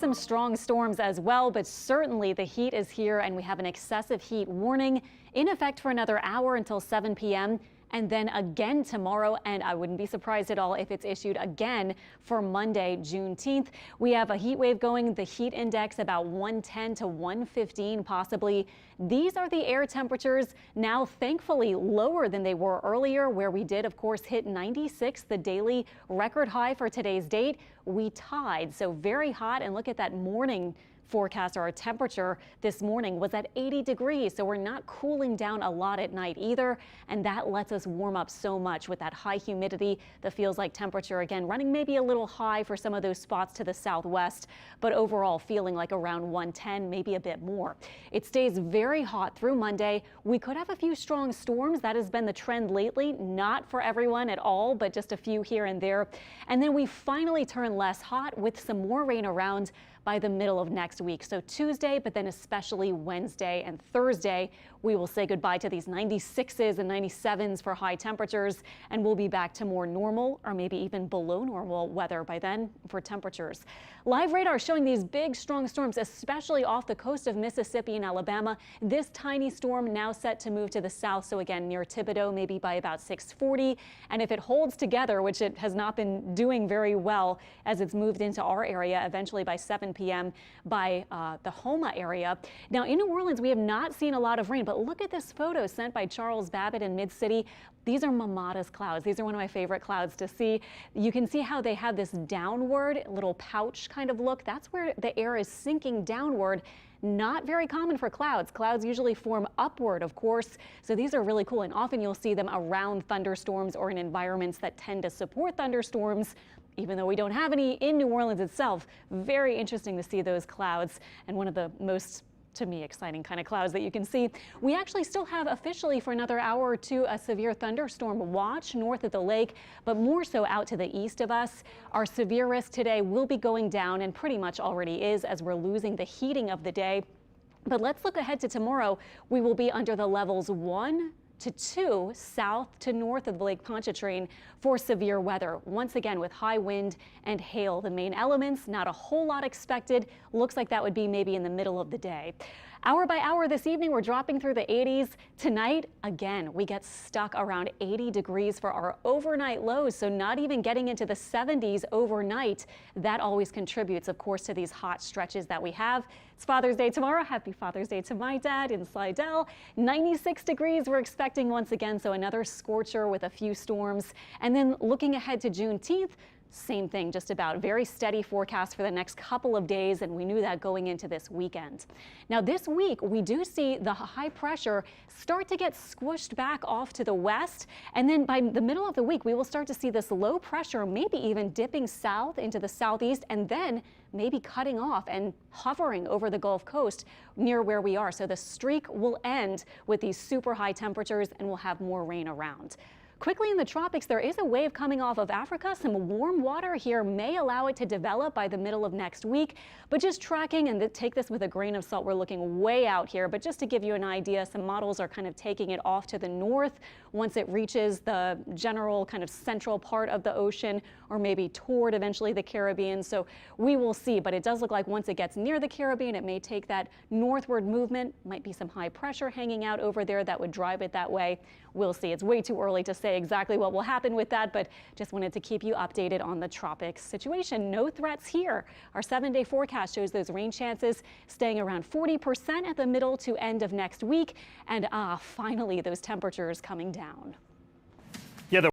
some strong storms as well, but certainly the heat is here and we have an excessive heat warning in effect for another hour until 7 p.m. and then again tomorrow, and I wouldn't be surprised at all if it's issued again for Monday, Juneteenth. We have a heat wave going, the heat index about 110 to 115 possibly. These are the air temperatures now thankfully lower than they were earlier, where we did of course hit 96, the daily record high for today's date. We tied, so very hot, and look at that morning forecast. Our temperature this morning was at 80 degrees, so we're not cooling down a lot at night either, and that lets us warm up so much with that high humidity. The feels like temperature again running maybe a little high for some of those spots to the southwest, but overall feeling like around 110, maybe a bit more. It stays very hot through Monday. We could have a few strong storms. That has been the trend lately, not for everyone at all, but just a few here and there. And then we finally turn less hot with some more rain around by the middle of next week. So Tuesday, but then especially Wednesday and Thursday, we will say goodbye to these 96s and 97s for high temperatures, and we'll be back to more normal or maybe even below normal weather by then for temperatures. Live radar showing these big, strong storms, especially off the coast of Mississippi and Alabama. This tiny storm now set to move to the south, so again near Thibodaux, maybe by about 6:40. And if it holds together, which it has not been doing very well as it's moved into our area, eventually by 7 p.m. by the Homa area. Now in New Orleans, we have not seen a lot of rain, but look at this photo sent by Charles Babbitt in Mid-City. These are mammatus clouds. These are one of my favorite clouds to see. You can see how they have this downward little pouch kind of look. That's where the air is sinking downward. Not very common for clouds. Clouds usually form upward, of course, so these are really cool, and often you'll see them around thunderstorms or in environments that tend to support thunderstorms. Even though we don't have any in New Orleans itself, very interesting to see those clouds, and one of the most, to me, exciting kind of clouds that you can see. We actually still have officially for another hour or two a severe thunderstorm watch north of the lake, but more so out to the east of us. Our severe risk today will be going down, and pretty much already is, as we're losing the heating of the day. But let's look ahead to tomorrow. We will be under the levels 1 to 2 south to north of Lake Pontchartrain for severe weather. Once again with high wind and hail, the main elements, not a whole lot expected. Looks like that would be maybe in the middle of the day. Hour by hour this evening, we're dropping through the 80s. Tonight, again, we get stuck around 80 degrees for our overnight lows, so not even getting into the 70s overnight. That always contributes, of course, to these hot stretches that we have. It's Father's Day tomorrow. Happy Father's Day to my dad in Slidell. 96 degrees we're expecting once again, so another scorcher with a few storms. And then looking ahead to Juneteenth, same thing, just about. Very steady forecast for the next couple of days, and we knew that going into this weekend. Now this week, we do see the high pressure start to get squished back off to the west, and then by the middle of the week, we will start to see this low pressure maybe even dipping south into the southeast, and then maybe cutting off and hovering over the Gulf Coast near where we are. So the streak will end with these super high temperatures, and we'll have more rain around. Quickly in the tropics, there is a wave coming off of Africa. Some warm water here may allow it to develop by the middle of next week, but just tracking, and take this with a grain of salt, we're looking way out here, but just to give you an idea, some models are kind of taking it off to the north once it reaches the general kind of central part of the ocean, or maybe toward eventually the Caribbean. So we will see, but it does look like once it gets near the Caribbean, it may take that northward movement. Might be some high pressure hanging out over there that would drive it that way. We'll see. It's way too early to say exactly what will happen with that, but just wanted to keep you updated on the tropics situation. No threats here. Our 7-day forecast shows those rain chances staying around 40% at the middle to end of next week, and finally those temperatures coming down.